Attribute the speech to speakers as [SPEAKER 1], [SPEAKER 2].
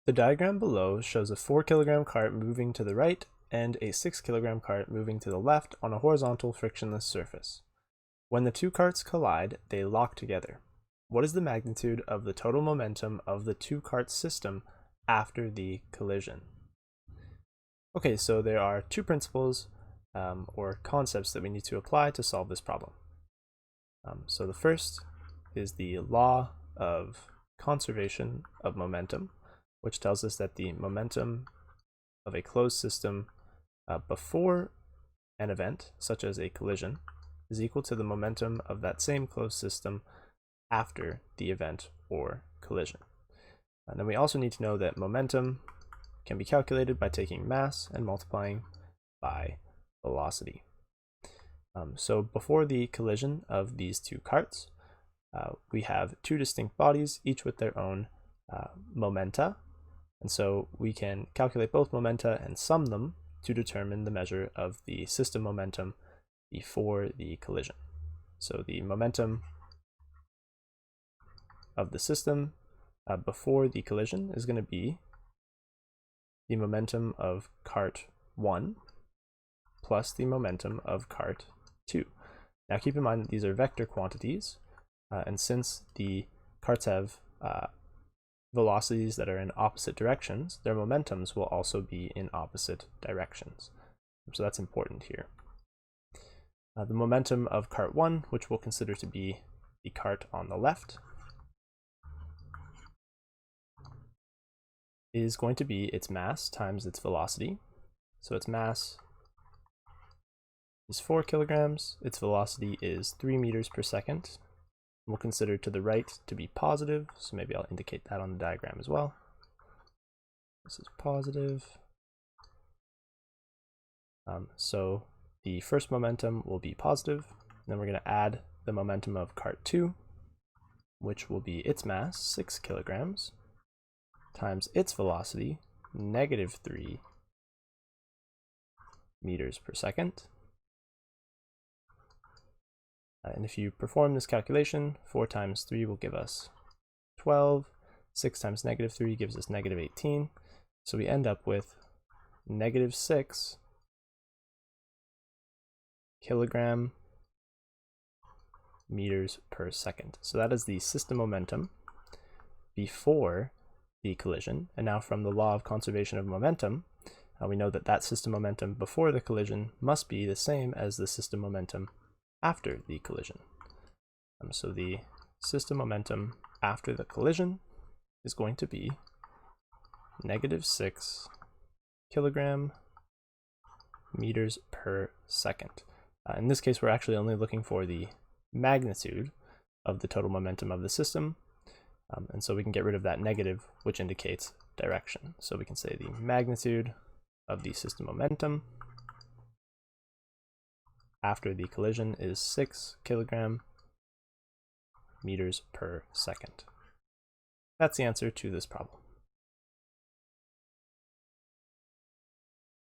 [SPEAKER 1] The diagram below shows a 4 kilogram cart moving to the right and a 6 kilogram cart moving to the left on a horizontal frictionless surface. When the two carts collide, they lock together. What is the magnitude of the total momentum of the two cart system after the collision? Okay, so there are two principles or concepts that we need to apply to solve this problem. So the first is the law of conservation of momentum, which tells us that the momentum of a closed system before an event, such as a collision, is equal to the momentum of that same closed system after the event or collision. And then we also need to know that momentum can be calculated by taking mass and multiplying by velocity. So before the collision of these two carts, we have two distinct bodies, each with their own momenta. And so we can calculate both momenta and sum them to determine the measure of the system momentum before the collision. So the momentum of the system before the collision is going to be the momentum of cart 1 plus the momentum of cart 2. Now keep in mind that these are vector quantities, and since the carts have velocities that are in opposite directions, their momentums will also be in opposite directions. So that's important here. The momentum of cart 1, which we'll consider to be the cart on the left, is going to be its mass times its velocity. So its mass is 4 kilograms, its velocity is 3 meters per second. We'll consider to the right to be positive, so maybe I'll indicate that on the diagram as well. This is positive. So the first momentum will be positive, and then we're going to add the momentum of cart 2, which will be its mass, 6 kilograms, times its velocity, negative 3 meters per second. And if you perform this calculation, 4 times 3 will give us 12, 6 times negative 3 gives us negative 18, so we end up with negative 6 kilogram meters per second. So that is the system momentum before the collision. And now from the law of conservation of momentum, we know that that system momentum before the collision must be the same as the system momentum after the collision. So the system momentum after the collision is going to be negative 6 kilogram meters per second. In this case, we're actually only looking for the magnitude of the total momentum of the system. And so we can get rid of that negative, which indicates direction. So we can say the magnitude of the system momentum after the collision is 6 kilogram meters per second. That's the answer to this problem.